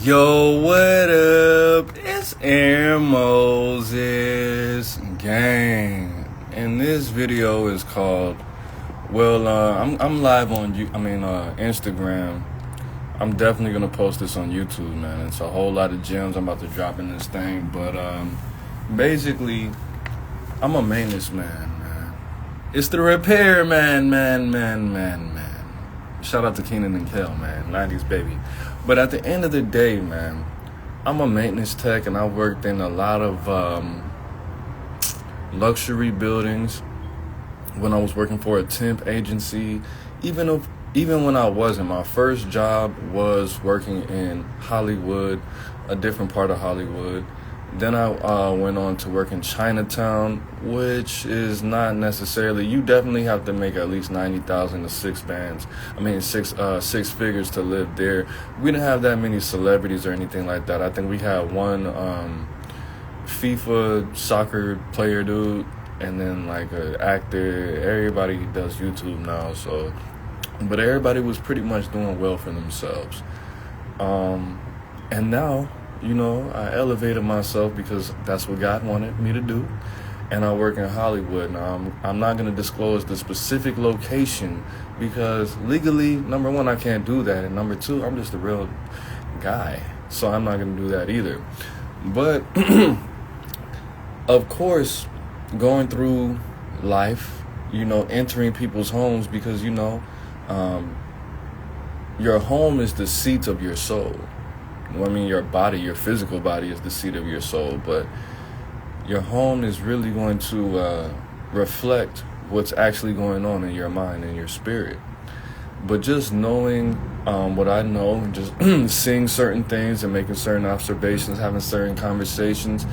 Yo, what up? It's Aaron Moses gang, and this video is called. I'm live on Instagram. I'm definitely gonna post this on YouTube, man. It's a whole lot of gems I'm about to drop in this thing, but basically, I'm a maintenance man. It's the repair man. Shout out to Keenan and Kel, man. 90s baby. But at the end of the day, man, I'm a maintenance tech, and I worked in a lot of luxury buildings when I was working for a temp agency. Even when I wasn't, my first job was working in Hollywood, a different part of Hollywood. Then I went on to work in Chinatown, which is not necessarily. You definitely have to make at least 90,000 to six figures to live there. We didn't have that many celebrities or anything like that. I think we had one FIFA soccer player dude, and then like an actor. Everybody does YouTube now, but everybody was pretty much doing well for themselves. And now, I elevated myself because that's what God wanted me to do. And I work in Hollywood. Now, I'm not going to disclose the specific location because legally, number one, I can't do that. And number two, I'm just a real guy. So I'm not going to do that either. But, of course, going through life, entering people's homes because, your home is the seat of your soul. Your body, your physical body is the seat of your soul, but your home is really going to reflect what's actually going on in your mind and your spirit. But just knowing what I know, and just seeing certain things and making certain observations, having certain conversations,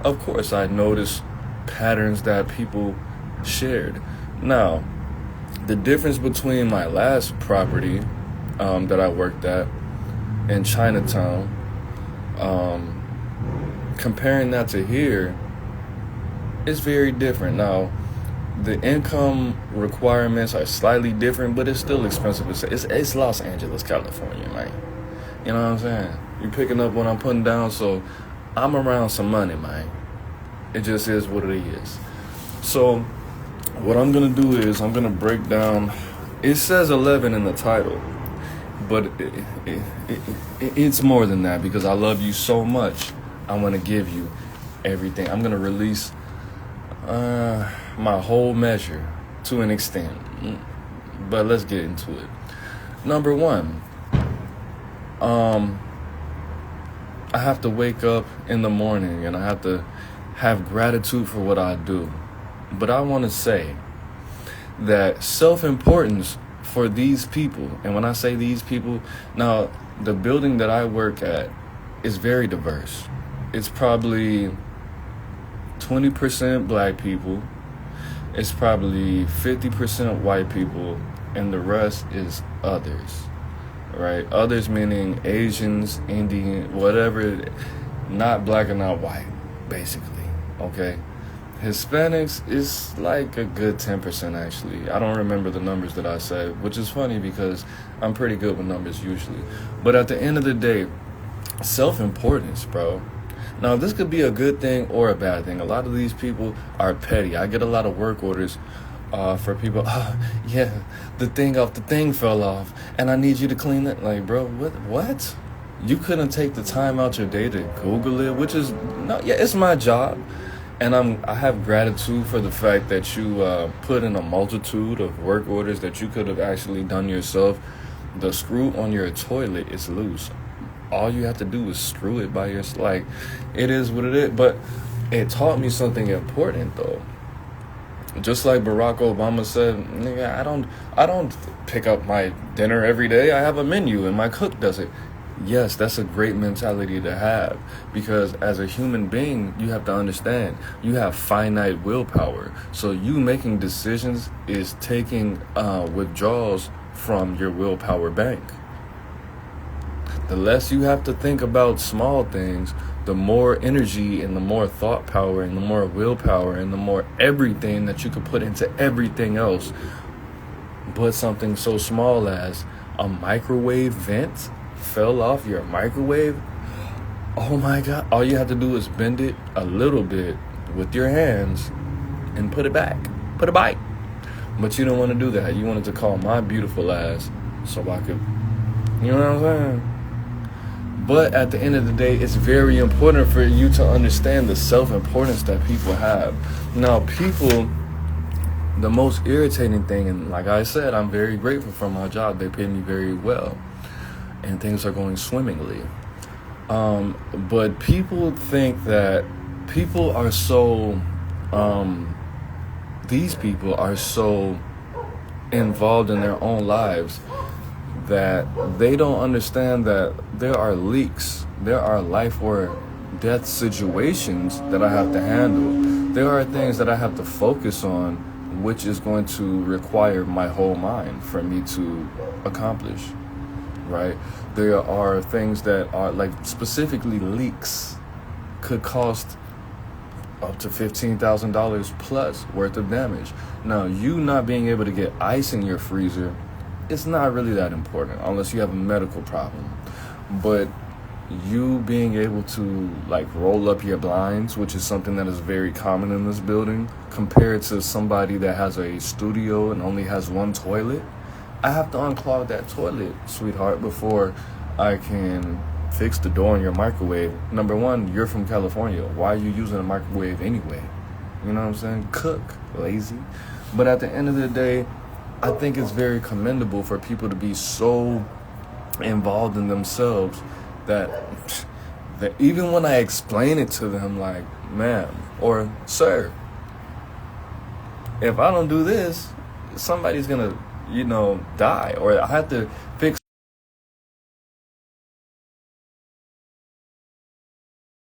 of course I noticed patterns that people shared. Now, the difference between my last property that I worked at in Chinatown, comparing that to here, is very different. Now, the income requirements are slightly different, but it's still expensive. It's Los Angeles, California, man. You know what I'm saying? You're picking up what I'm putting down, so I'm around some money, man. It just is what it is. So, what I'm gonna do is I'm gonna break down. It says 11 in the title, but it's more than that because I love you so much. I want to give you everything. I'm going to release my whole measure to an extent. But let's get into it. Number one, I have to wake up in the morning and I have to have gratitude for what I do. But I want to say that self-importance for these people, and when I say these people, now the building that I work at is very diverse. It's probably 20% black people, it's probably 50% white people, and the rest is others, right? Others meaning Asians, Indian, whatever, not black and not white, basically, okay? Hispanics is like a good 10% actually. I don't remember the numbers that I said, which is funny because I'm pretty good with numbers usually. But at the end of the day, self-importance, bro. Now, this could be a good thing or a bad thing. A lot of these people are petty. I get a lot of work orders for people. The thing fell off and I need you to clean it. Like, bro, what? You couldn't take the time out your day to Google it, which is, it's my job. And I have gratitude for the fact that you put in a multitude of work orders that you could have actually done yourself. The screw on your toilet is loose. All you have to do is screw it by yourself. Like, it is what it is. But it taught me something important, though. Just like Barack Obama said, nigga, I don't pick up my dinner every day. I have a menu and my cook does it. Yes, that's a great mentality to have because as a human being, you have to understand you have finite willpower. So you making decisions is taking withdrawals from your willpower bank. The less you have to think about small things, the more energy and the more thought power and the more willpower and the more everything that you could put into everything else. But something so small as a microwave vent fell off your microwave, oh my God, all you have to do is bend it a little bit with your hands and put it back. Put it back. But you don't want to do that. You wanted to call my beautiful ass so I could, you know what I'm saying? But at the end of the day, it's very important for you to understand the self-importance that people have. Now, people, the most irritating thing, and like I said, I'm very grateful for my job. They pay me very well, and things are going swimmingly. But people think that people are so, these people are so involved in their own lives that they don't understand that there are leaks, there are life or death situations that I have to handle. There are things that I have to focus on, which is going to require my whole mind for me to accomplish, right? There are things that are, like, specifically leaks could cost up to $15,000 plus worth of damage. Now, you not being able to get ice in your freezer, it's not really that important unless you have a medical problem. But you being able to, like, roll up your blinds, which is something that is very common in this building, compared to somebody that has a studio and only has one toilet, I have to unclog that toilet, sweetheart, before I can fix the door in your microwave. Number one, you're from California. Why are you using a microwave anyway? You know what I'm saying? Cook, lazy. But at the end of the day, I think it's very commendable for people to be so involved in themselves that even when I explain it to them, like, ma'am or sir, if I don't do this, somebody's gonna, die, or I have to fix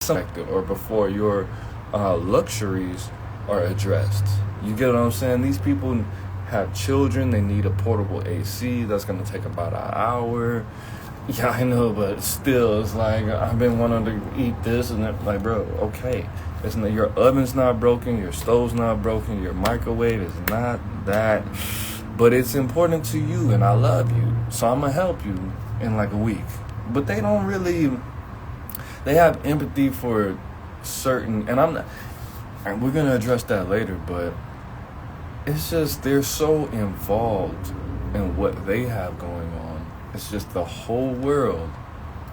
something, or before your luxuries are addressed. You get what I'm saying? These people have children. They need a portable AC that's gonna take about an hour. Yeah, I know, but still, it's like, I've been wanting to eat this and that. Like, bro, okay. It's not, your oven's not broken, your stove's not broken, your microwave is not that. But it's important to you, and I love you. So I'm going to help you in like a week. But they don't really, they have empathy for certain, and we're going to address that later, but it's just, they're so involved in what they have going on. It's just the whole world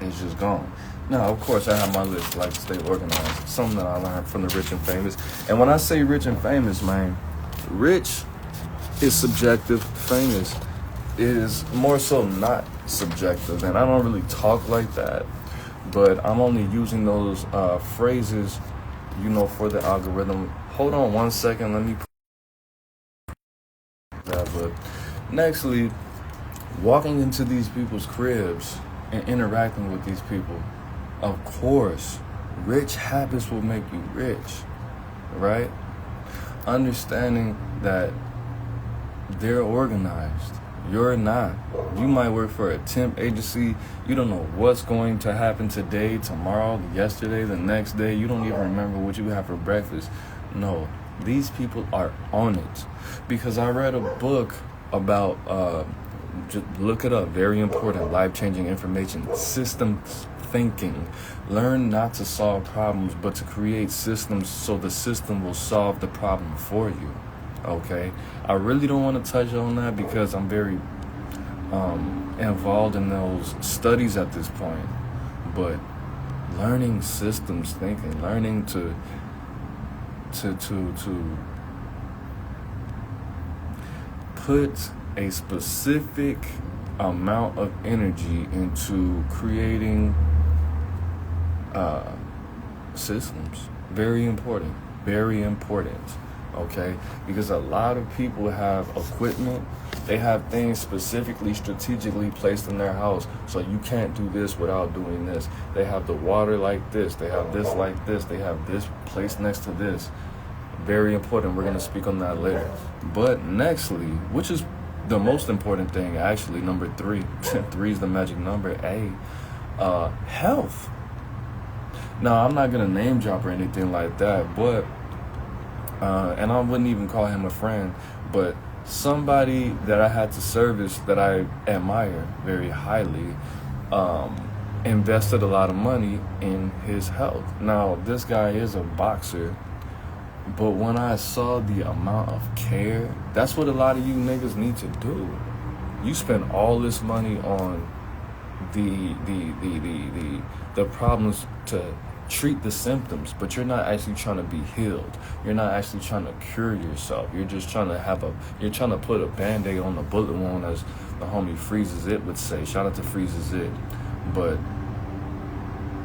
is just gone. Now, of course, I have my list, like, to stay organized. Something that I learned from the rich and famous. And when I say rich and famous, man, rich is subjective. Famous is more so not subjective. And I don't really talk like that. But I'm only using those phrases, for the algorithm. Hold on one second. Let me put that. But nextly, walking into these people's cribs and interacting with these people, of course, rich habits will make you rich, right? Understanding that they're organized. You're not. You might work for a temp agency. You don't know what's going to happen today, tomorrow, yesterday, the next day. You don't even remember what you had for breakfast. No, these people are on it. Because I read a book about, just look it up, very important, life-changing information, systems thinking. Learn not to solve problems, but to create systems so the system will solve the problem for you. Okay? I really don't want to touch on that because I'm very involved in those studies at this point. But learning systems thinking, learning to put a specific amount of energy into creating systems. Very important. Very important. Okay? Because a lot of people have equipment. They have things specifically, strategically placed in their house. So you can't do this without doing this. They have the water like this. They have this like this. They have this placed next to this. Very important. We're going to speak on that later. But nextly, which is the most important thing, actually, number 3. 3 is the magic number. Health. Now, I'm not going to name drop or anything like that, but, and I wouldn't even call him a friend, but somebody that I had to service that I admire very highly invested a lot of money in his health. Now, this guy is a boxer, but when I saw the amount of care, that's what a lot of you niggas need to do. You spend all this money on the problems to treat the symptoms, but you're not actually trying to be healed. You're not actually trying to cure yourself. You're just trying to you're trying to put a band-aid on the bullet wound, as the homie Freezes It would say. Shout out to Freezes It. But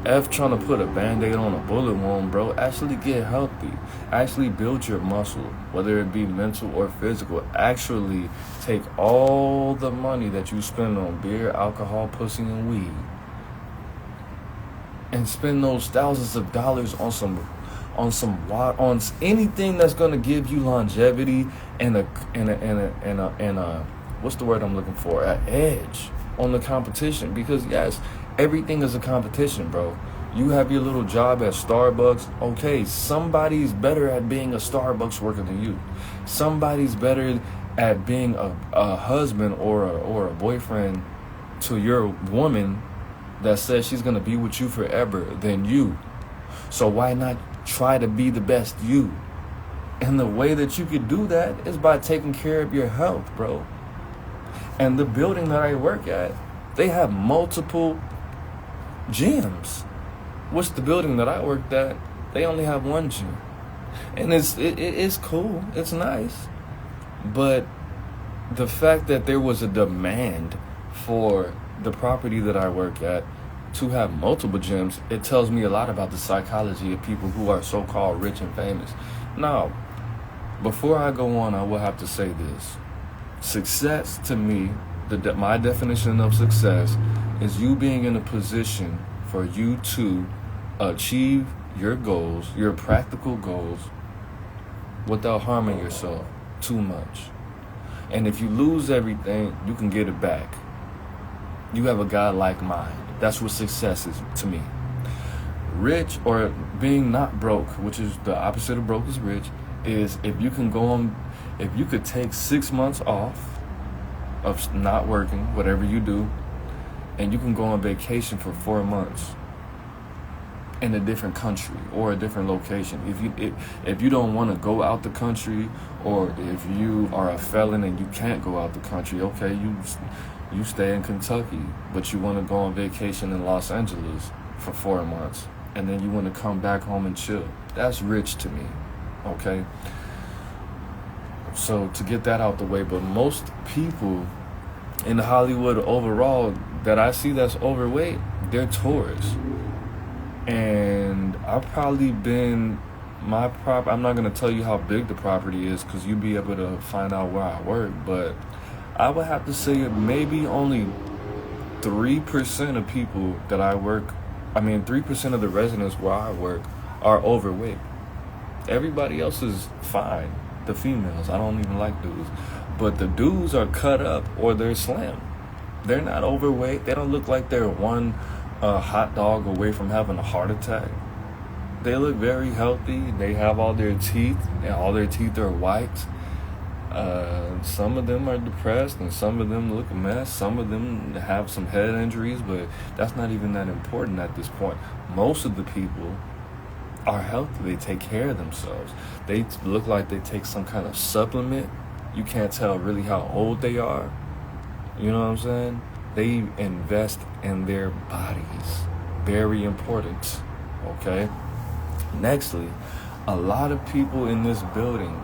F trying to put a band-aid on a bullet wound, bro. Actually get healthy. Actually build your muscle, whether it be mental or physical. Actually take all the money that you spend on beer, alcohol, pussy, and weed, and spend those thousands of dollars on anything that's gonna give you longevity and a what's the word I'm looking for? An edge on the competition. Because yes, everything is a competition, bro. You have your little job at Starbucks. Okay, somebody's better at being a Starbucks worker than you. Somebody's better at being a husband or a boyfriend to your woman that says she's gonna be with you forever than you. So why not try to be the best you? And the way that you could do that is by taking care of your health, bro. And the building that I work at, they have multiple gyms. What's the building that I worked at? They only have one gym. And it's cool. It's nice. But the fact that there was a demand for the property that I work at to have multiple gyms, it tells me a lot about the psychology of people who are so-called rich and famous. Now, before I go on, I will have to say this. Success to me, my definition of success is you being in a position for you to achieve your goals, your practical goals, without harming yourself too much. And if you lose everything, you can get it back. You have a God-like mind. That's what success is to me. Rich, or being not broke, which is the opposite of broke is rich, is if you could take 6 months off of not working, whatever you do, and you can go on vacation for 4 months in a different country or a different location. If you don't want to go out the country, or if you are a felon and you can't go out the country, okay, you stay in Kentucky, but you want to go on vacation in Los Angeles for 4 months, and then you want to come back home and chill. That's rich to me, okay? So to get that out the way, but most people in Hollywood overall that I see that's overweight, they're tourists. And I've probably been, I'm not going to tell you how big the property is because you'll be able to find out where I work, but I would have to say maybe only 3% of people that I work, 3% of the residents where I work are overweight. Everybody else is fine. The females, I don't even like dudes. But the dudes are cut up or they're slim. They're not overweight. They don't look like they're one hot dog away from having a heart attack. They look very healthy. They have all their teeth, and all their teeth are white. Some of them are depressed, and some of them look a mess. Some of them have some head injuries, but that's not even that important at this point. Most of the people are healthy. They take care of themselves. They look like they take some kind of supplement. You can't tell really how old they are. You know what I'm saying? They invest in their bodies. Very important. Okay? Nextly, a lot of people in this building,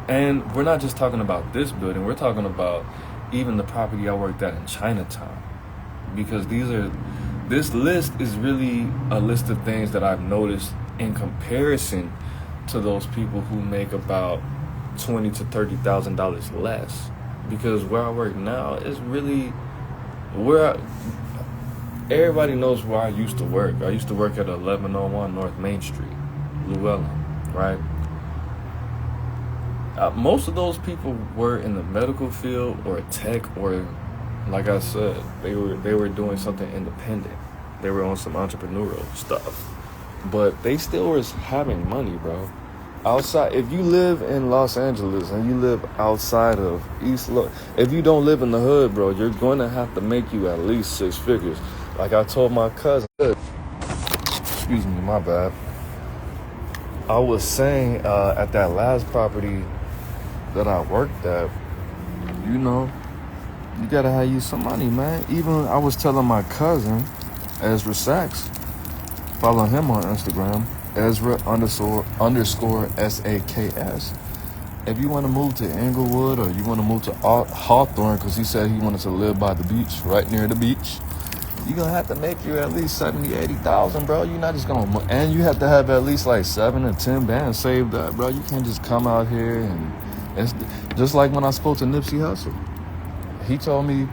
and we're not just talking about this building, we're talking about even the property I worked at in Chinatown. Because this list is really a list of things that I've noticed in comparison to those people who make about $20,000 to $30,000 less. Because where I work now is really everybody knows where I used to work. I used to work at 1101 North Main Street, Llewellyn, right? Most of those people were in the medical field or tech, or like I said, they were doing something independent. They were on some entrepreneurial stuff. But they still was having money, bro. outside, if you live in Los Angeles and you live outside of if you don't live in the hood, bro, you're going to have to make you at least 6 figures. Like I told my cousin, excuse me, my bad. I was saying at that last property that I worked at, you know, you gotta have you some money, man. Even I was telling my cousin, Ezra Sachs, follow him on Instagram, Ezra underscore SAKS. If you want to move to Inglewood or you want to move to Hawthorne, because he said he wanted to live by the beach, right near the beach, you're going to have to make you at least 70, 80,000, bro. You're not just going to, and you have to have at least like 7 or 10 bands saved up, bro. You can't just come out here and, it's just like when I spoke to Nipsey Hussle. He told me,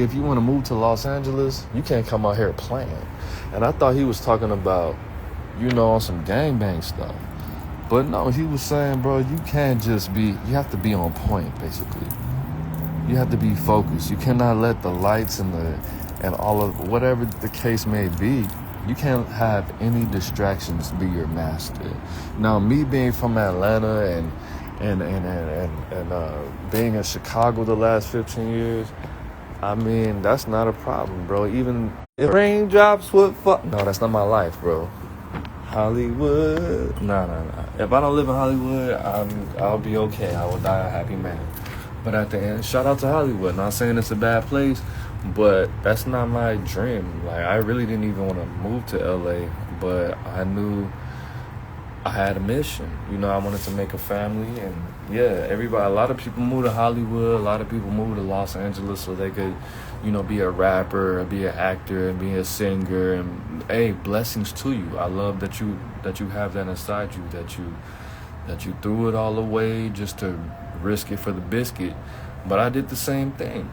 if you want to move to Los Angeles, you can't come out here playing. And I thought he was talking about, on some gangbang stuff. But no, he was saying, bro, you can't just you have to be on point, basically. You have to be focused. You cannot let the lights and all of whatever the case may be. You can't have any distractions be your master. Now, me being from Atlanta and being in Chicago the last 15 years, I mean, that's not a problem, bro. Even if raindrops would fall. No, that's not my life, bro. Hollywood. Nah. If I don't live in Hollywood, I'll be okay. I will die a happy man. But at the end, shout out to Hollywood. Not saying it's a bad place, but that's not my dream. Like, I really didn't even want to move to LA, but I knew I had a mission. I wanted to make a family, and yeah, a lot of people move to Hollywood, a lot of people move to Los Angeles so they could, be a rapper, be an actor, and be a singer, and hey, blessings to you. I love that you have that inside you, that you threw it all away just to risk it for the biscuit. But I did the same thing.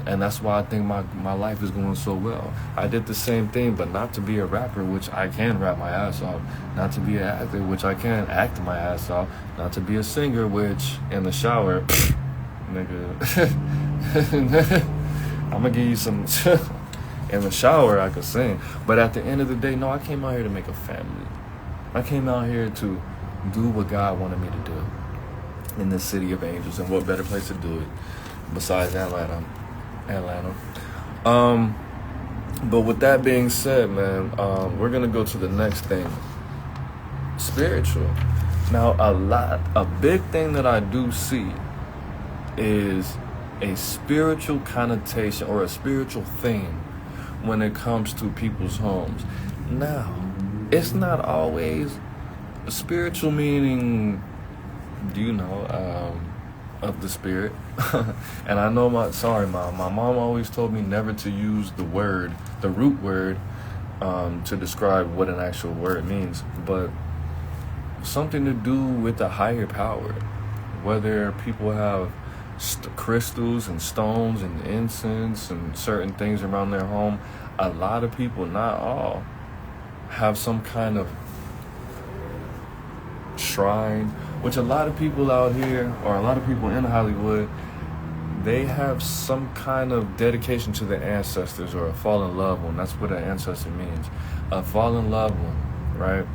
And that's why I think my life is going so well. I did the same thing, but not to be a rapper, which I can rap my ass off. Not to be an actor, which I can act my ass off. Not to be a singer, which in the shower, nigga, I'm gonna give you some. In the shower, I could sing. But at the end of the day, no, I came out here to make a family. I came out here to do what God wanted me to do in this city of angels. And what better place to do it besides Atlanta? But with that being said, man, we're gonna go to the next thing. Spiritual. Now, a big thing that I do see is a spiritual connotation or a spiritual theme when it comes to people's homes. Now, it's not always a spiritual meaning, of the spirit. And I know my mom always told me never to use the root word, to describe what an actual word means, but something to do with the higher power. Whether people have crystals and stones and incense and certain things around their home, a lot of people, not all, have some kind of shrine, which a lot of people out here, or a lot of people in Hollywood, they have some kind of dedication to their ancestors or a fallen loved one. That's what an ancestor means. A fallen loved one, right?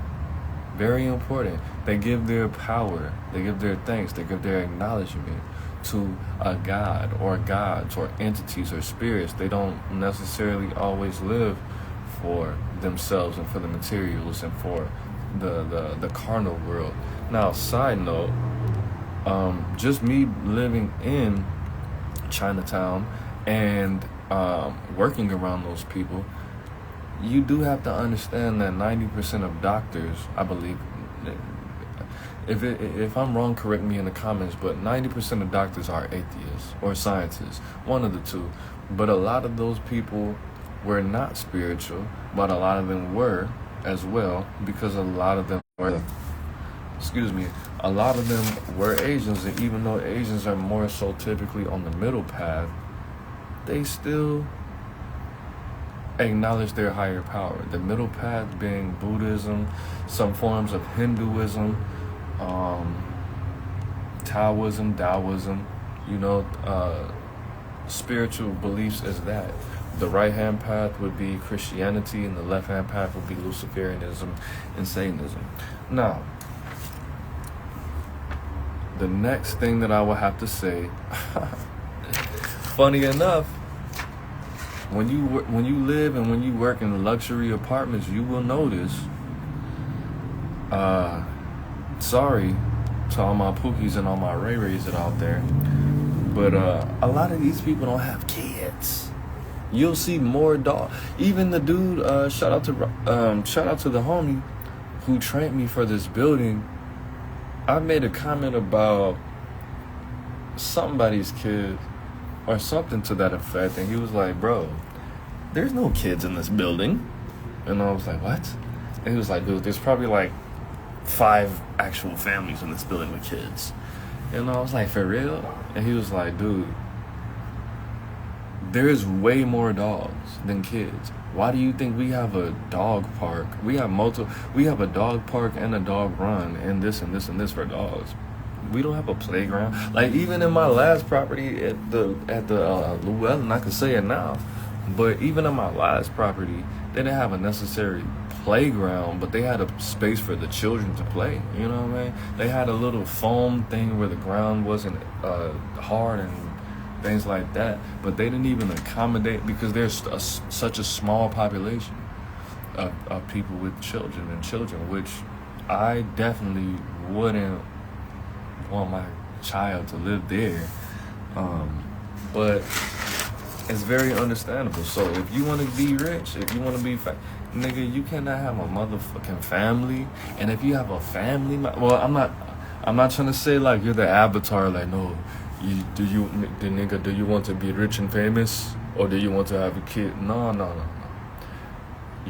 Very important. They give their power, they give their thanks, they give their acknowledgement to a god or gods or entities or spirits. They don't necessarily always live for themselves and for the materials and for the carnal world. Now, side note, just me living in Chinatown and working around those people, you do have to understand that 90% of doctors, I believe, if I'm wrong, correct me in the comments, but 90% of doctors are atheists or scientists, one of the two. But a lot of those people were not spiritual, but a lot of them were as well, because a lot of them were, a lot of them were Asians, and even though Asians are more so typically on the middle path, they still acknowledge their higher power. The middle path being Buddhism, some forms of Hinduism, Taoism, spiritual beliefs as that. The right hand path would be Christianity, and the left hand path would be Luciferianism and Satanism. Now, the next thing that I will have to say, funny enough, when you live and when you work in luxury apartments, you will notice. Sorry to all my Pookies and all my Ray Rays that are out there, but a lot of these people don't have kids. You'll see more dog. Even the dude, shout out to the homie who trained me for this building. I made a comment about somebody's kid or something to that effect, and he was like, "Bro, there's no kids in this building." And I was like, "What?" And he was like, "Dude, there's probably like 5 actual families in this building with kids." And I was like, "For real?" And he was like, "Dude, there's way more dogs than kids. Why do you think we have a dog park? We have a dog park and a dog run and this and this and this for dogs. We don't have a playground. Like, even in my last property at the Llewellyn, I can say it now, but even in my last property, they didn't have a necessary playground, but they had a space for the children to play. You know what I mean? They had a little foam thing where the ground wasn't hard and things like that, but they didn't even accommodate, because there's such a small population of people with children, which I definitely wouldn't want my child to live there. But it's very understandable. So if you want to be rich, if you want to be nigga, you cannot have a motherfucking family. And if you have a family, well, I'm not trying to say like you're the avatar, like, no, do you want to be rich and famous, or do you want to have a kid? No.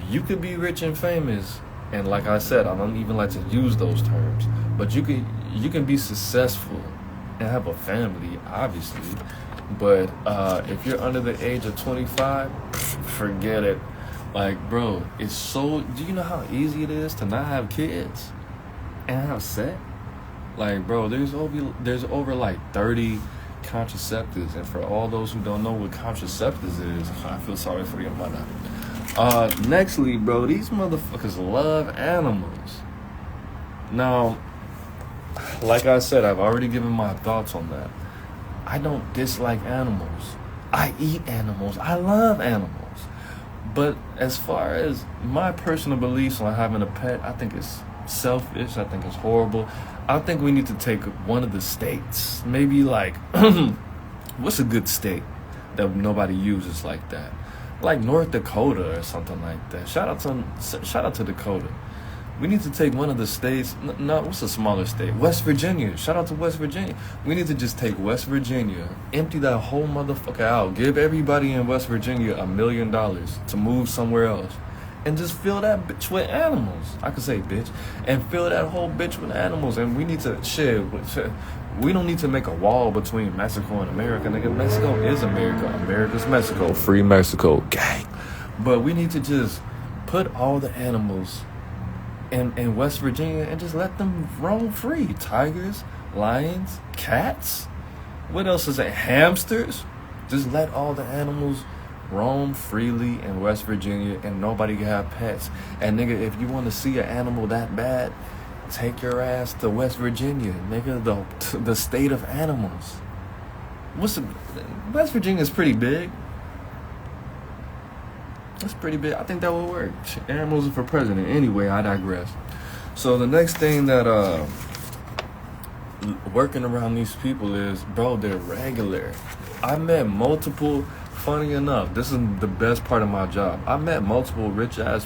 You could be rich and famous, and like I said, I don't even like to use those terms, but you can be successful and have a family, obviously. But if you're under the age of 25, forget it. Like, bro, it's so. Do you know how easy it is to not have kids and have sex? Like, bro, there's over like 30 contraceptives, and for all those who don't know what contraceptives is, I feel sorry for your mother. Nextly, bro, these motherfuckers love animals. Now, like I said, I've already given my thoughts on that. I don't dislike animals. I eat animals. I love animals. But as far as my personal beliefs on having a pet, I think it's selfish. I think it's horrible. I think we need to take one of the states. Maybe like, what's a good state that nobody uses like that? Like North Dakota or something like that. Shout out to Dakota. We need to take one of the states. No, what's a smaller state? West Virginia. Shout out to West Virginia. We need to just take West Virginia, empty that whole motherfucker out, give everybody in West Virginia $1 million to move somewhere else, and just fill that bitch with animals. I could say bitch. And fill that whole bitch with animals. And we need to, we don't need to make a wall between Mexico and America. Nigga, Mexico is America. America's Mexico. Free Mexico. Gang. But we need to just put all the animals in West Virginia and just let them roam free. Tigers, lions, cats. What else is it? Hamsters. Just let all the animals roam freely in West Virginia, and nobody can have pets. And nigga, if you want to see an animal that bad, take your ass to West Virginia, nigga, the state of animals. West Virginia is pretty big. That's pretty big. I think that would work. Animals are for president. Anyway, I digress. So the next thing that working around these people is, bro, they're regular. I met multiple. Funny enough, this is the best part of my job. I met multiple rich-ass,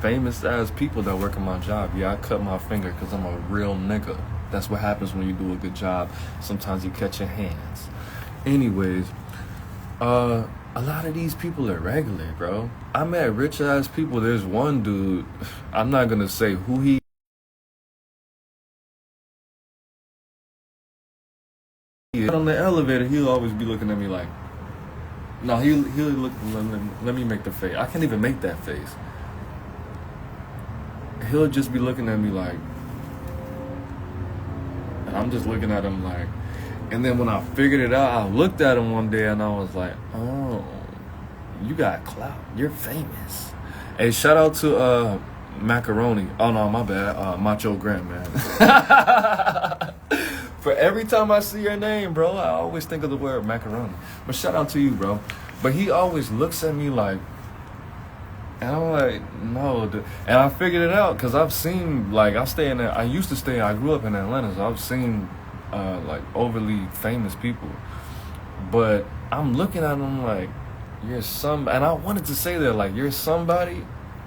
famous-ass people that work in my job. Yeah, I cut my finger because I'm a real nigga. That's what happens when you do a good job. Sometimes you catch your hands. Anyways, a lot of these people are regular, bro. I met rich-ass people. There's one dude, I'm not going to say who he is. On the elevator, he'll always be looking at me like, no, he'll look. Let me make the face. I can't even make that face. He'll just be looking at me like, and I'm just looking at him like. And then when I figured it out, I looked at him one day and I was like, oh, you got clout. You're famous. Hey, shout out to Macaroni. Oh no, my bad. Macho Grant, man. For every time I see your name, bro, I always think of the word macaroni. But shout out to you, bro. But he always looks at me like, and I'm like, no. And I figured it out because I've seen, like, I grew up in Atlanta, so I've seen, like, overly famous people. But I'm looking at him like, you're some, and I wanted to say that, like, you're somebody.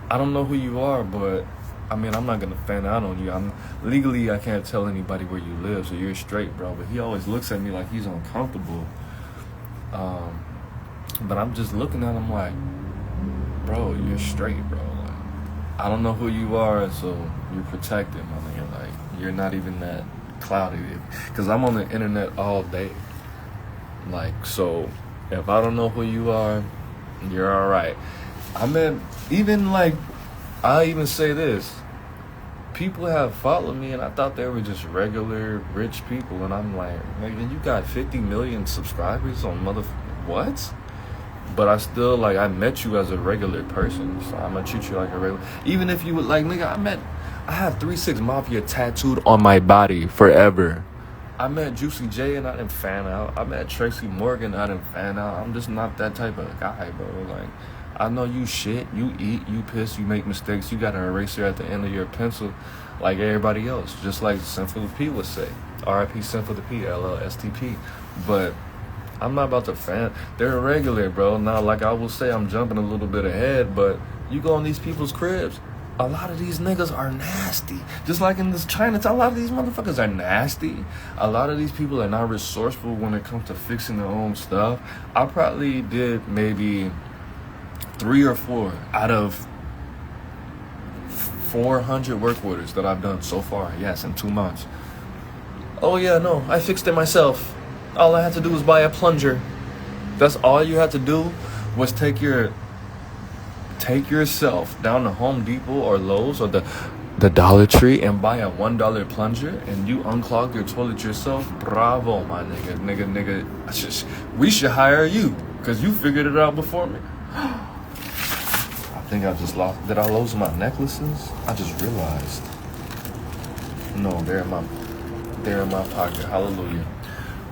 I don't know who you are, but, I mean, I'm not going to fan out on you. Legally, I can't tell anybody where you live, so you're straight, bro. But he always looks at me like he's uncomfortable. But I'm just looking at him like, bro, you're straight, bro. Like, I don't know who you are, so you're protected, my nigga. Like, you're not even that cloudy. Because I'm on the internet all day. Like, so if I don't know who you are, you're all right. I mean, even like, I even say this. People have followed me, and I thought they were just regular rich people. And I'm like, nigga, you got 50 million subscribers on what? But I still, like, I met you as a regular person, so I'm gonna treat you like a regular. Even if you would, like, nigga, I have 3 6 Mafia tattooed on my body forever. I met Juicy J and I didn't fan out. I met Tracy Morgan, I didn't fan out. I'm just not that type of guy, bro. Like, I know you shit, you eat, you piss, you make mistakes. You got an eraser at the end of your pencil like everybody else. Just like Sinful P would say. R.I.P. Sinful P, LLSTP. But I'm not about to fan. They're irregular, bro. Now, like I will say, I'm jumping a little bit ahead, but you go in these people's cribs, a lot of these niggas are nasty. Just like in this Chinatown, a lot of these motherfuckers are nasty. A lot of these people are not resourceful when it comes to fixing their own stuff. I probably did maybe 3 or 4 out of 400 work orders that I've done so far. Yes, in 2 months. Oh yeah, no, I fixed it myself. All I had to do was buy a plunger. That's all you had to do was take yourself down to Home Depot or Lowe's or the Dollar Tree and buy a $1 plunger and you unclog your toilet yourself. Bravo, my nigga. We should hire you because you figured it out before me. I think I just lost. Did I lose my necklaces? I just realized. No, they're in my pocket. Hallelujah.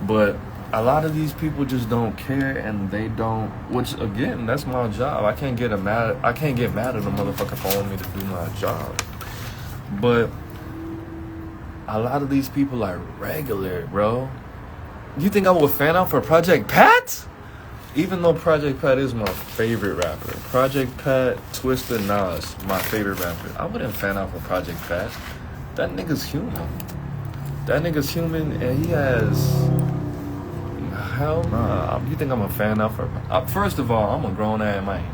But a lot of these people just don't care, and they don't. Which again, that's my job. I can't get mad at a motherfucker for wanting me to do my job. But a lot of these people are regular, bro. You think I would fan out for Project Pat? Even though Project Pat is my favorite rapper, Project Pat, Twista, Nas, my favorite rapper, I wouldn't fan out for Project Pat. That nigga's human. And he has. Hell nah. You think I'm a fan out for? First of all, I'm a grown ass man.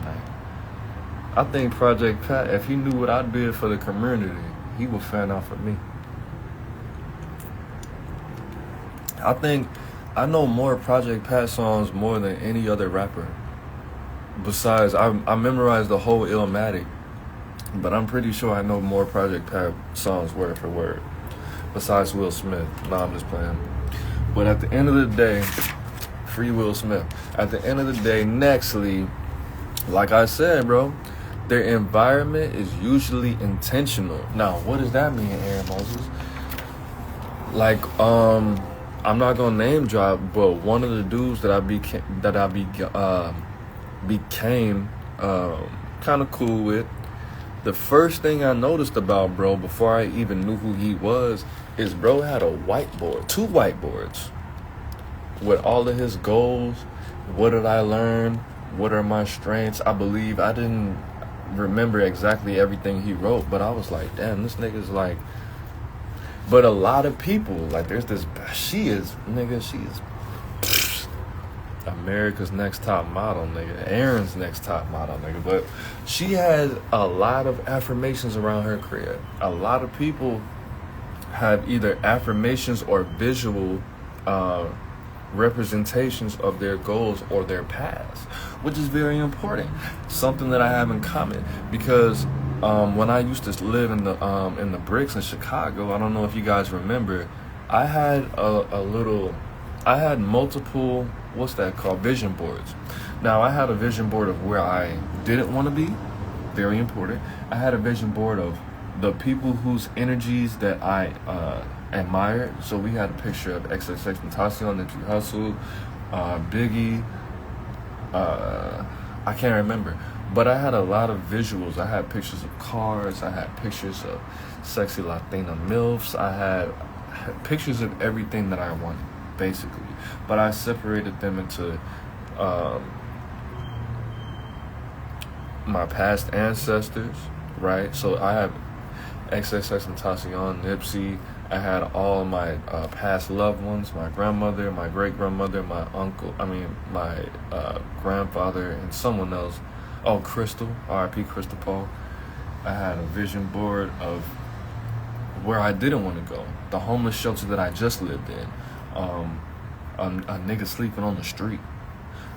I think Project Pat, if he knew what I did for the community, he would fan out for me. I think I know more Project Pat songs more than any other rapper. Besides, I memorized the whole Illmatic, but I'm pretty sure I know more Project Pat songs word for word. Besides Will Smith. Nah, I'm just playing. But at the end of the day, free Will Smith. At the end of the day, Nextly, like I said, bro, their environment is usually intentional. Now, what does that mean, Aaron Moses? Like, I'm not gonna name drop, but one of the dudes that I became kind of cool with. The first thing I noticed about bro before I even knew who he was is bro had a whiteboard, 2 whiteboards with all of his goals. What did I learn? What are my strengths? I believe I didn't remember exactly everything he wrote, but I was like, damn, this nigga's like. But a lot of people, like, there's this, she is America's Next Top Model, nigga. Aaron's Next Top Model, nigga. But she has a lot of affirmations around her crib. A lot of people have either affirmations or visual representations of their goals or their past, which is very important. Something that I have in common because when I used to live in the bricks in Chicago, I don't know if you guys remember, I had multiple, what's that called, vision boards. Now, I had a vision board of where I didn't want to be. Very important. I had a vision board of the people whose energies that I admired. So we had a picture of XXXTentacion, Nipsey Hussle, Biggie. I can't remember. But I had a lot of visuals. I had pictures of cars. I had pictures of sexy Latina MILFs. I had pictures of everything that I wanted, basically. But I separated them into my past ancestors, right? So I have XXXTentacion, Nipsey. I had all my past loved ones, my grandmother, my great-grandmother, my uncle, my grandfather, and someone else. Oh, Crystal, R.I.P. Crystal Paul. I had a vision board of where I didn't want to go. The homeless shelter that I just lived in. A nigga sleeping on the street.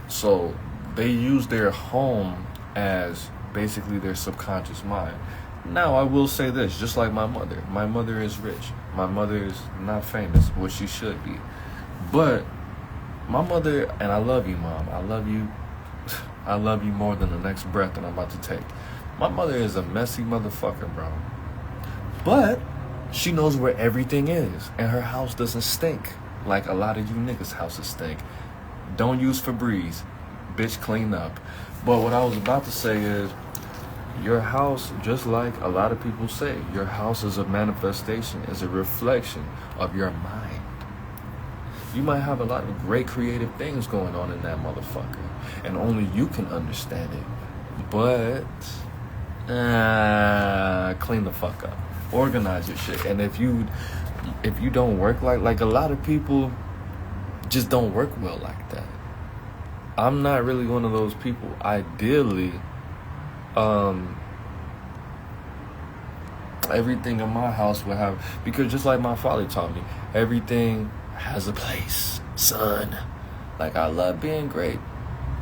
So they use their home as basically their subconscious mind. Now, I will say this, just like my mother. My mother is rich. My mother is not famous, which she should be. But my mother, and I love you, Mom. I love you. I love you more than the next breath that I'm about to take. My mother is a messy motherfucker, bro. But she knows where everything is. And her house doesn't stink like a lot of you niggas' houses stink. Don't use Febreze. Bitch, clean up. But what I was about to say is, your house, just like a lot of people say, your house is a manifestation, is a reflection of your mind. You might have a lot of great creative things going on in that motherfucker, and only you can understand it. But clean the fuck up, organize your shit. And if you don't work like a lot of people just don't work well like that. I'm not really one of those people. Ideally, everything in my house will have, because just like my father taught me, everything has a place, son. Like, I love being great.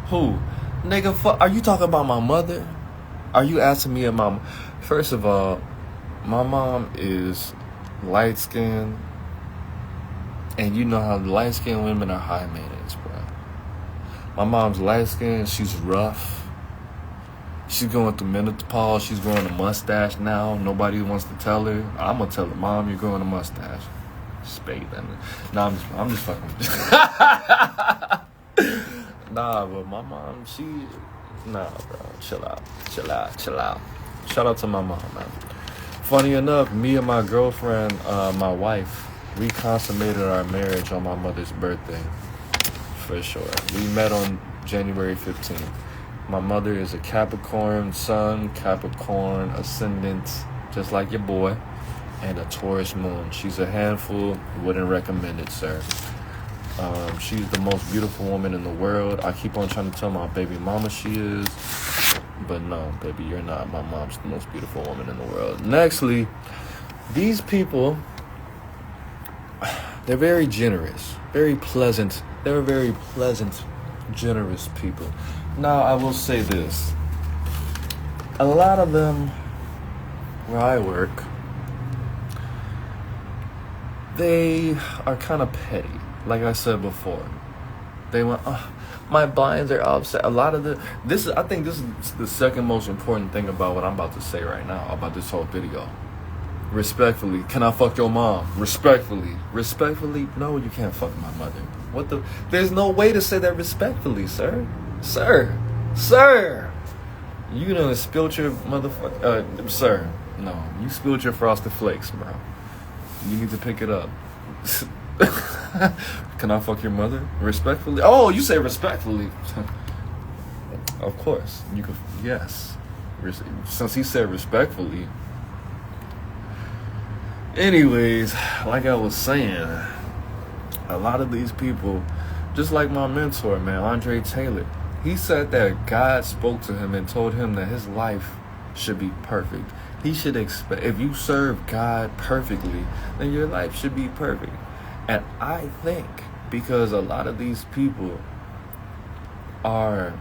Who? Nigga, are you talking about my mother? Are you asking me about First of all, my mom is light-skinned, and you know how light-skinned women are high maintenance, bro. My mom's light-skinned, she's rough. She's going through menopause. She's growing a mustache now. Nobody wants to tell her. I'm gonna tell her, Mom, you're growing a mustache. Spade that. Nah, I'm just fucking with you. Nah, but my mom, nah, bro. Chill out. Shout out to my mom, man. Funny enough, me and my girlfriend, my wife, we consummated our marriage on my mother's birthday. For sure. We met on January 15th. My mother is a Capricorn sun, Capricorn ascendant, just like your boy, and a Taurus moon. She's a handful, wouldn't recommend it, sir. She's the most beautiful woman in the world. I keep on trying to tell my baby mama she is, but no, baby, you're not. My mom's the most beautiful woman in the world. Nextly, these people, they're very generous, very pleasant. They're very pleasant, generous people. Now, I will say this. A lot of them, where I work, they are kind of petty. Like I said before. They went, my blinds are upset. A lot of I think this is the second most important thing about what I'm about to say right now, about this whole video. Respectfully, can I fuck your mom? Respectfully, no, you can't fuck my mother. There's no way to say that respectfully, sir. Sir, you done spilled your motherfucker, sir. No, you spilled your Frosted Flakes, bro. You need to pick it up. Can I fuck your mother? Respectfully? Oh, you say respectfully. Of course, you could. Yes, since he said respectfully. Anyways, like I was saying, a lot of these people, just like my mentor, man, Andre Taylor, he said that God spoke to him and told him that his life should be perfect. He should expect, if you serve God perfectly, then your life should be perfect. And I think because a lot of these people are,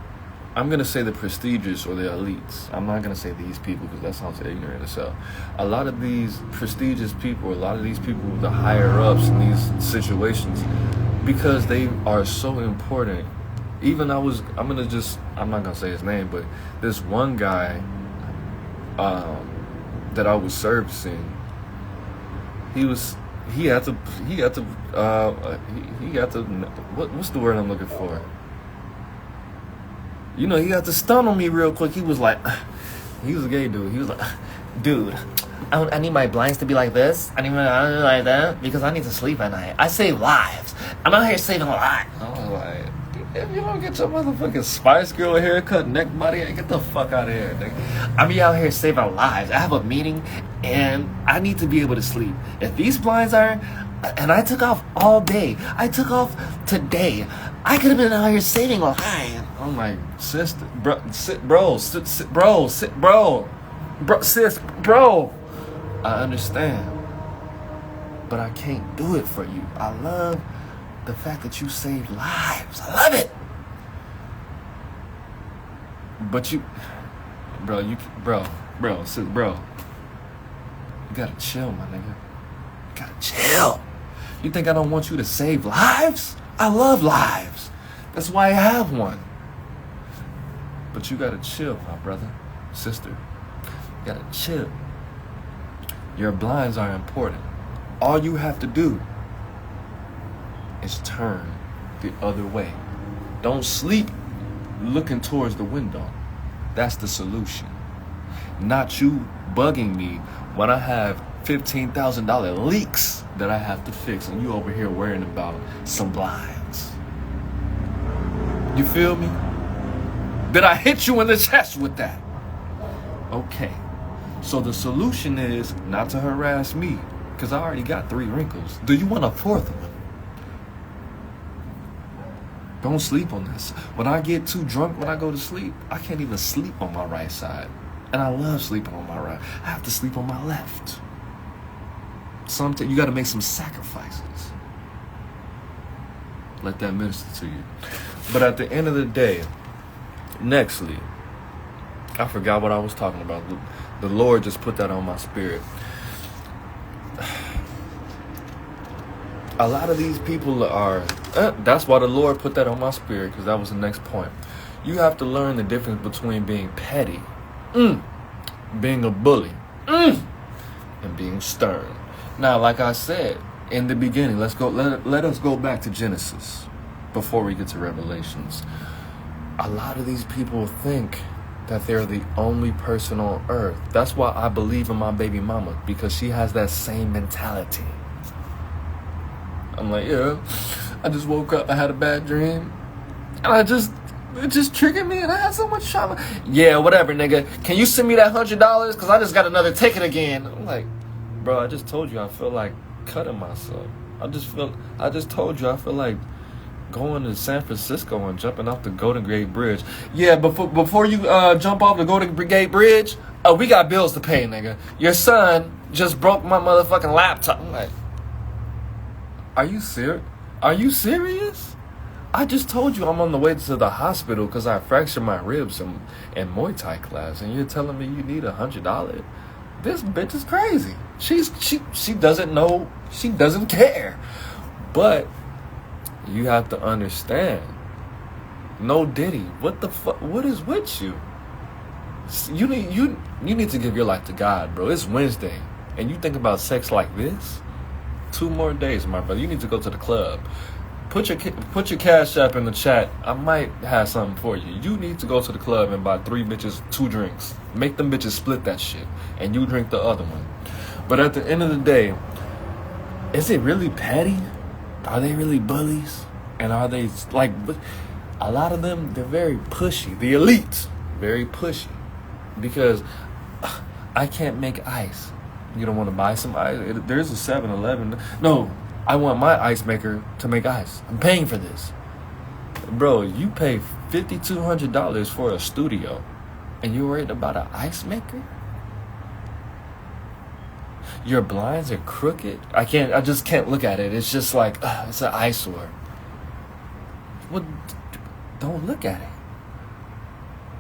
I'm going to say the prestigious or the elites. I'm not going to say these people because that sounds ignorant as hell. A lot of these prestigious people, a lot of these people, the higher ups in these situations, because they are so important, Even I'm not gonna say his name, but this one guy that I was servicing, he had to what's the word I'm looking for? You know, he had to stun on me real quick. He was like, he was a gay dude. He was like, dude, I need my blinds to be like this. I need like that because I need to sleep at night. I save lives. I'm out here saving lives. I was like, if you don't get your motherfucking Spice Girl haircut, neck body, get the fuck out of here, nigga. I be out here saving lives. I have a meeting and I need to be able to sleep. If these blinds are, and I took off all day. I took off today. I could have been out here saving lives. I'm like, sister, bro, sis, bro. I understand, but I can't do it for you. I love the fact that you save lives. I love it. But you gotta chill, my nigga. You gotta chill. You think I don't want you to save lives? I love lives. That's why I have one. But you gotta chill, my brother, sister. You gotta chill. Your blinds are important. All you have to do is turn the other way. Don't sleep looking towards the window. That's the solution. Not you bugging me when I have $15,000 leaks that I have to fix and you over here worrying about some blinds. You feel me? Did I hit you in the chest with that? Okay. So the solution is not to harass me because I already got 3 wrinkles. Do you want a 4th one? Don't sleep on this. When I get too drunk when I go to sleep, I can't even sleep on my right side. And I love sleeping on my right. I have to sleep on my left. Sometimes you got to make some sacrifices. Let that minister to you. But at the end of the day, nextly, I forgot what I was talking about. The Lord just put that on my spirit. A lot of these people are, that's why the Lord put that on my spirit, because that was the next point. You have to learn the difference between being petty, being a bully, and being stern. Now, like I said in the beginning, let us go back to Genesis before we get to Revelations. A lot of these people think that they're the only person on earth. That's why I believe in my baby mama, because she has that same mentality. I'm like, yeah, I just woke up, I had a bad dream, and it just triggered me, and I had so much trauma. Yeah, whatever, nigga. Can you send me that $100? Because I just got another ticket again. I'm like, bro, I just told you I feel like cutting myself. I just told you I feel like going to San Francisco and jumping off the Golden Gate Bridge. Yeah, before you jump off the Golden Gate Bridge, we got bills to pay, nigga. Your son just broke my motherfucking laptop. I'm like, are you serious? Are you serious? I just told you I'm on the way to the hospital because I fractured my ribs in Muay Thai class, and you're telling me you need $100? This bitch is crazy. She doesn't know. She doesn't care. But you have to understand. No Diddy. What the fuck? What is with you? You need to give your life to God, bro. It's Wednesday, and you think about sex like this? 2 more days, my brother. You need to go to the club. Put your cash app in the chat. I might have something for you. You need to go to the club and buy 3 bitches 2 drinks. Make them bitches split that shit, and you drink the other one. But at the end of the day, is it really petty? Are they really bullies? And are they like, a lot of them, they're very pushy. The elite, very pushy. Because I can't make ice. You don't want to buy some ice? There's a 7-Eleven. No, I want my ice maker to make ice. I'm paying for this. Bro, you pay $5,200 for a studio, and you're worried about an ice maker? Your blinds are crooked? I just can't look at it. It's just like, it's an eyesore. Well, don't look at it.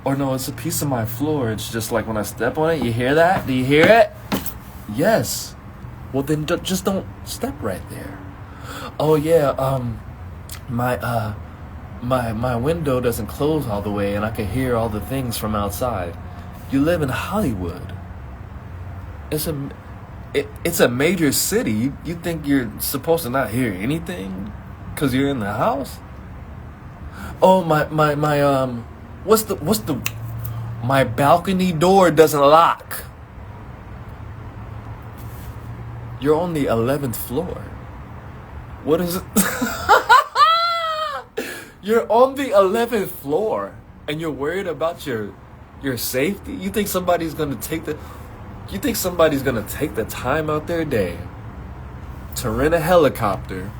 Or no, it's a piece of my floor. It's just like when I step on it, you hear that? Do you hear it? Yes. Well, then just don't step right there. Oh yeah, my my window doesn't close all the way and I can hear all the things from outside. You live in Hollywood. It's a major city. You think you're supposed to not hear anything because you're in the house? Oh, my balcony door doesn't lock. You're on the 11th floor. What is it? You're on the 11th floor and you're worried about your safety? You think somebody's going to take the time out their day to rent a helicopter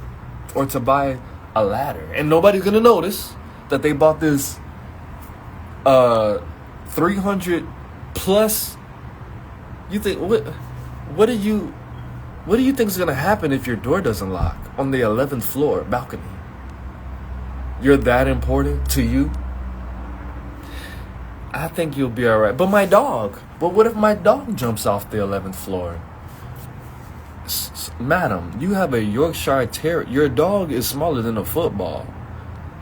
or to buy a ladder, and nobody's going to notice that they bought this 300 plus? You think what do you think is going to happen if your door doesn't lock on the 11th floor balcony? You're that important to you? I think you'll be all right. But what if my dog jumps off the 11th floor? Madam, you have a Yorkshire Terrier. Your dog is smaller than a football.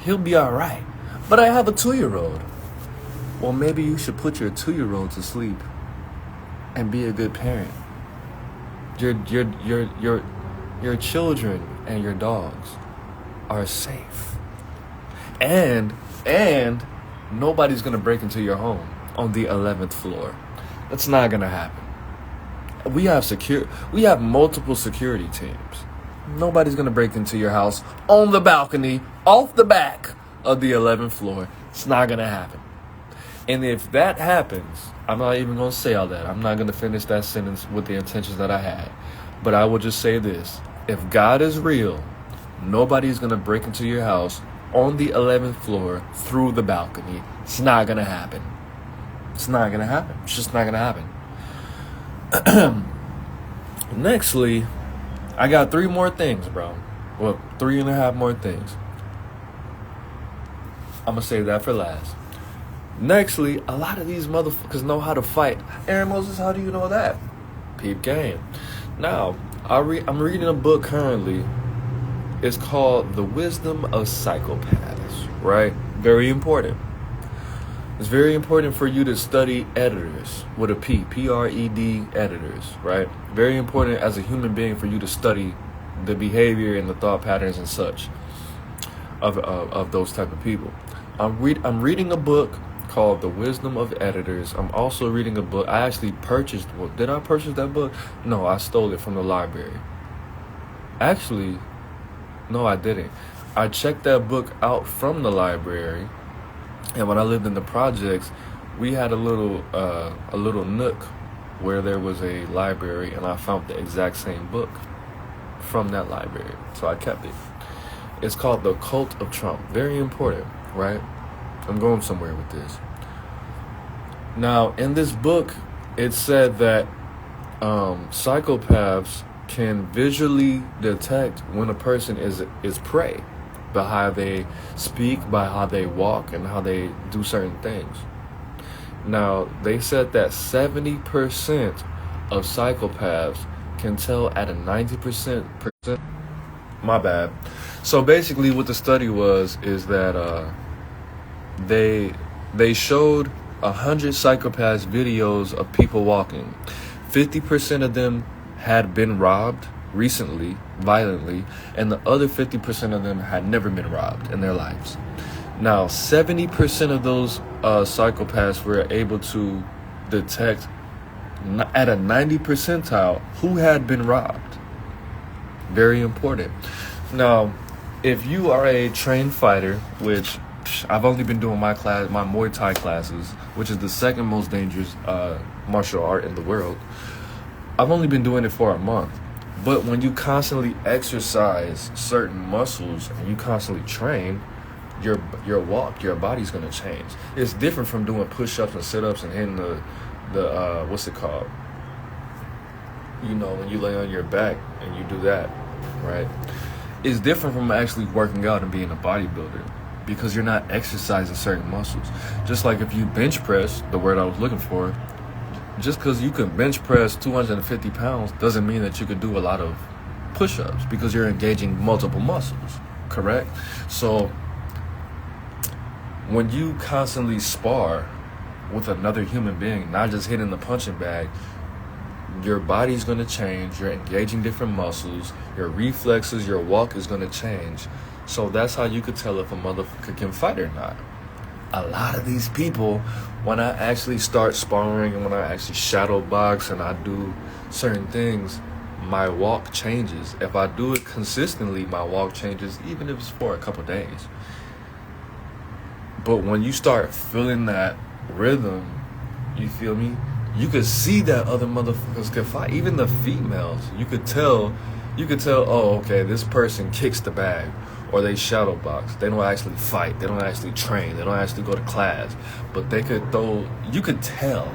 He'll be all right. But I have a 2-year-old. Well, maybe you should put your 2-year-old to sleep and be a good parent. Your children and your dogs are safe. And nobody's going to break into your home on the 11th floor. That's not going to happen. We have multiple security teams. Nobody's going to break into your house on the balcony, off the back of the 11th floor. It's not going to happen. And if that happens, I'm not even going to say all that. I'm not going to finish that sentence with the intentions that I had. But I will just say this. If God is real, nobody's going to break into your house on the 11th floor through the balcony. It's not going to happen. It's not going to happen. It's just not going to happen. Nextly, I got 3 more things, bro. Well, 3.5 more things. I'm going to save that for last. Nextly, a lot of these motherfuckers know how to fight. Aaron Moses, how do you know that? Peep game. Now, I'm reading a book currently. It's called The Wisdom of Psychopaths, right? Very important. It's very important for you to study editors with a P, P-R-E-D, editors, right? Very important as a human being for you to study the behavior and the thought patterns and such of those type of people. I'm reading a book called The Wisdom of Editors. I'm also reading a book. I actually purchased. Well, did I purchase that book? No, I stole it from the library. Actually, no, I didn't. I checked that book out from the library, and when I lived in the projects, we had a little nook where there was a library, and I found the exact same book from that library, so I kept it. It's called The Cult of Trump. Very important, right? I'm going somewhere with this. Now, in this book, it said that psychopaths can visually detect when a person is prey by how they speak, by how they walk, and how they do certain things. Now, they said that 70% of psychopaths can tell at a 90%. My bad. So basically, what the study is that they showed 100 psychopaths videos of people walking. 50% of them had been robbed recently, violently, and the other 50% of them had never been robbed in their lives. Now, 70% of those psychopaths were able to detect at a 90 percentile who had been robbed. Very important. Now, if you are a trained fighter, which I've only been doing my Muay Thai classes, which is the second most dangerous martial art in the world. I've only been doing it for a month. But when you constantly exercise certain muscles and you constantly train, your body's gonna change. It's different from doing push-ups and sit-ups and hitting the what's it called? You know, when you lay on your back and you do that, right? It's different from actually working out and being a bodybuilder, because you're not exercising certain muscles. Just like if you bench press, the word I was looking for, just because you can bench press 250 pounds doesn't mean that you can do a lot of push-ups, because you're engaging multiple muscles, correct? So when you constantly spar with another human being, not just hitting the punching bag, your body's going to change. You're engaging different muscles. Your reflexes, your walk is going to change. So that's how you could tell if a motherfucker can fight or not. A lot of these people, when I actually start sparring and when I actually shadow box and I do certain things, my walk changes. If I do it consistently, my walk changes, even if it's for a couple days. But when you start feeling that rhythm, you feel me? You could see that other motherfuckers can fight. Even the females, you could tell, oh, okay, this person kicks the bag. Or they shadow box. They don't actually fight. They don't actually train. They don't actually go to class. But they could throw, you could tell.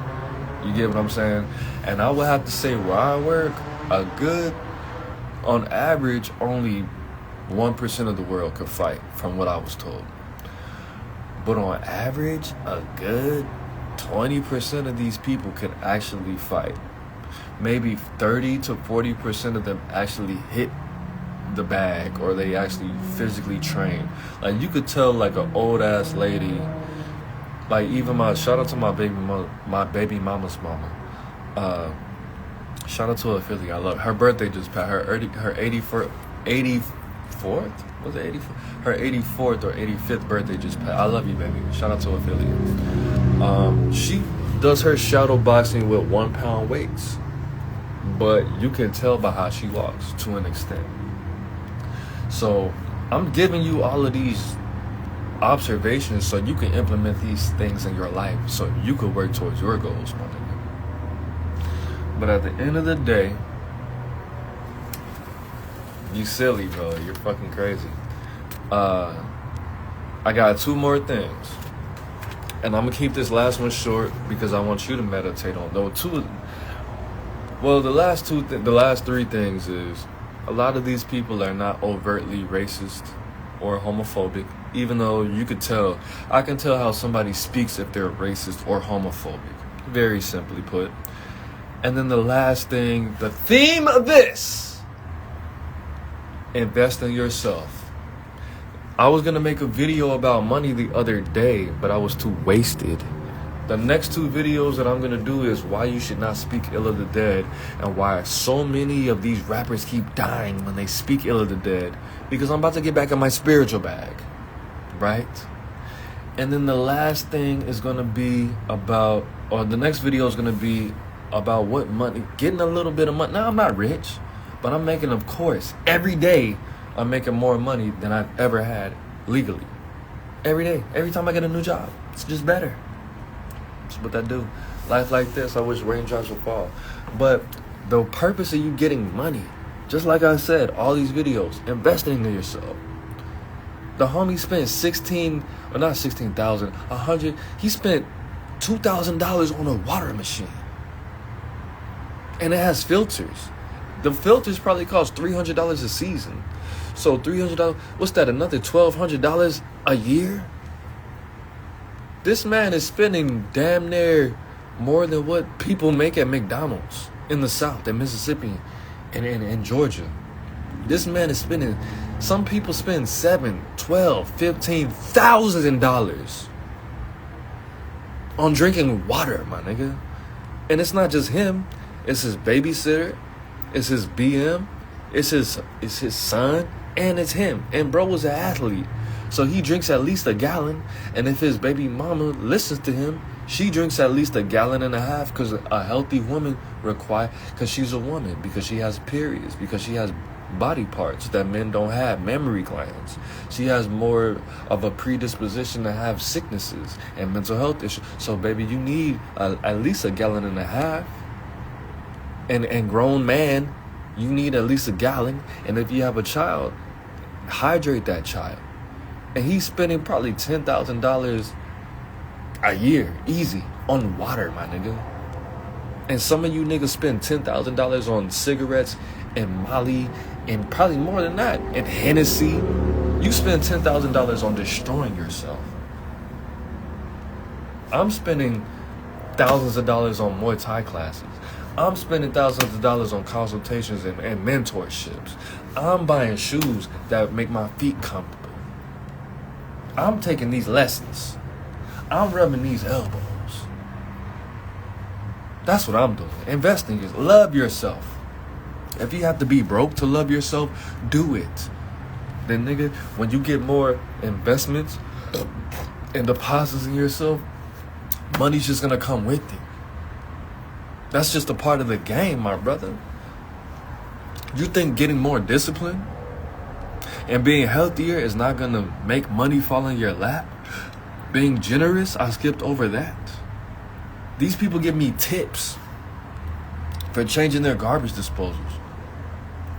You get what I'm saying? And I would have to say where I work, on average, only 1% of the world could fight, from what I was told. But on average, a good 20% of these people can actually fight. Maybe 30 to 40% of them actually hit the bag, or they actually physically train. Like, you could tell, like, an old ass lady, like, even shout out to my baby mama's mama. Shout out to her Philly. I love her. Birthday just passed. Her 84th, was it 84? Her 84th or 85th birthday just passed. I love you, baby. Shout out to her Philly. She does her shadow boxing with 1 pound weights, but you can tell by how she walks to an extent. So I'm giving you all of these observations so you can implement these things in your life, so you could work towards your goals, my nigga. But at the end of the day, you silly, bro. You're fucking crazy. I got 2 more things, and I'm gonna keep this last one short because I want you to meditate on those two. Well, the last 3 things is, a lot of these people are not overtly racist or homophobic, even though you could tell. I can tell how somebody speaks if they're racist or homophobic, very simply put. And then the last thing, the theme of this, invest in yourself. I was going to make a video about money the other day, but I was too wasted. The next 2 videos that I'm going to do is why you should not speak ill of the dead, and why so many of these rappers keep dying when they speak ill of the dead, because I'm about to get back in my spiritual bag, right? And then the last thing is going to be about, or the next video is going to be about what money, getting a little bit of money. Now, I'm not rich, but I'm making, of course, every day I'm making more money than I've ever had legally. Every day, every time I get a new job, it's just better. That's what I do. Life like this, I wish raindrops would fall. But the purpose of you getting money, just like I said, all these videos, investing in yourself. The homie spent he spent $2,000 on a water machine. And it has filters. The filters probably cost $300 a season. So $300, what's that, another $1,200 a year? This man is spending damn near more than what people make at McDonald's in the South, in Mississippi, and in Georgia. This man is spending, some people spend $7,000, $12,000, $15,000 on drinking water, my nigga. And it's not just him. It's his babysitter. It's his BM. It's his son. And it's him. And bro was an athlete. So he drinks at least a gallon. And if his baby mama listens to him, she drinks at least 1.5 gallons, because a healthy woman because she's a woman, because she has periods, because she has body parts that men don't have, memory glands. She has more of a predisposition to have sicknesses and mental health issues. So baby, you need at least 1.5 gallons. And grown man, you need at least 1 gallon. And if you have a child, hydrate that child. And he's spending probably $10,000 a year, easy, on water, my nigga. And some of you niggas spend $10,000 on cigarettes and Molly, and probably more than that, and Hennessy. You spend $10,000 on destroying yourself. I'm spending thousands of dollars on Muay Thai classes. I'm spending thousands of dollars on consultations and mentorships. I'm buying shoes that make my feet comfortable. I'm taking these lessons I'm rubbing these elbows. That's what I'm doing. Investing is love yourself. If you have to be broke to love yourself, do it. Then, nigga, when you get more investments and deposits in yourself, money's just gonna come with it. That's just a part of the game, my brother. You think getting more discipline and being healthier is not gonna make money fall in your lap? Being generous, I skipped over that. These people give me tips for changing their garbage disposals.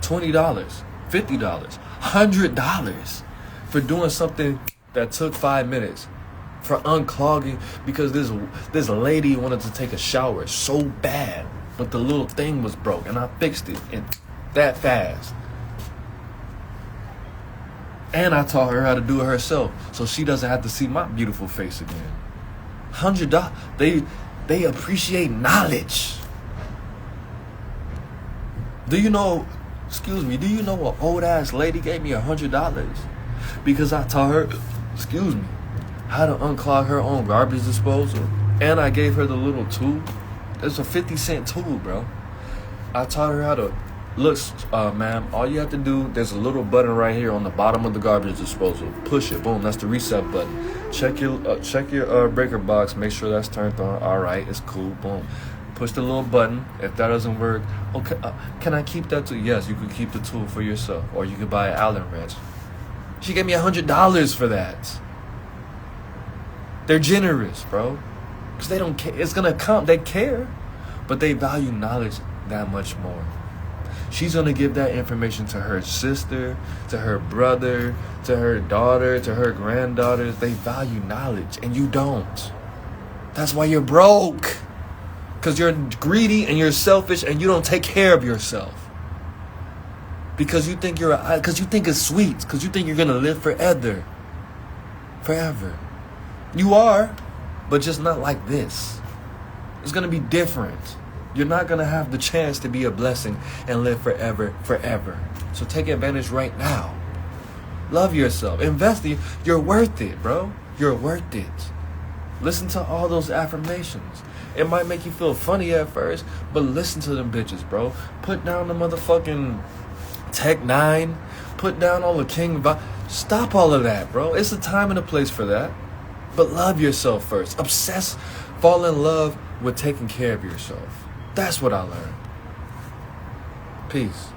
$20, $50, $100 for doing something that took 5 minutes. For unclogging, because this lady wanted to take a shower so bad, but the little thing was broke, and I fixed it and that fast. And I taught her how to do it herself, so she doesn't have to see my beautiful face again. $100. They appreciate knowledge. Do you know an old ass lady gave me $100 because I taught her, how to unclog her own garbage disposal, and I gave her the little tool. It's a 50-cent tool, bro. I taught her how to look, ma'am. All you have to do, there's a little button right here on the bottom of the garbage disposal. Push it, boom. That's the reset button. Check your breaker box. Make sure that's turned on. All right, it's cool. Boom. Push the little button. If that doesn't work, okay. Can I keep that tool? Yes, you can keep the tool for yourself, or you can buy an Allen wrench. She gave me $100 for that. They're generous, bro. Because they don't care. It's going to come. They care. But they value knowledge that much more. She's going to give that information to her sister, to her brother, to her daughter, to her granddaughters. They value knowledge, and you don't. That's why you're broke. Because you're greedy and you're selfish and you don't take care of yourself. Because you think it's sweet. Because you think you're going to live forever. Forever. You are, but just not like this. It's going to be different. You're not going to have the chance to be a blessing and live forever. So take advantage right now. Love yourself. Invest in you. You're worth it, bro. You're worth it. Listen to all those affirmations. It might make you feel funny at first, but listen to them bitches, bro. Put down the motherfucking Tech 9. Put down all the King. Stop all of that, bro. It's a time and a place for that. But love yourself first. Fall in love with taking care of yourself. That's what I learned. Peace.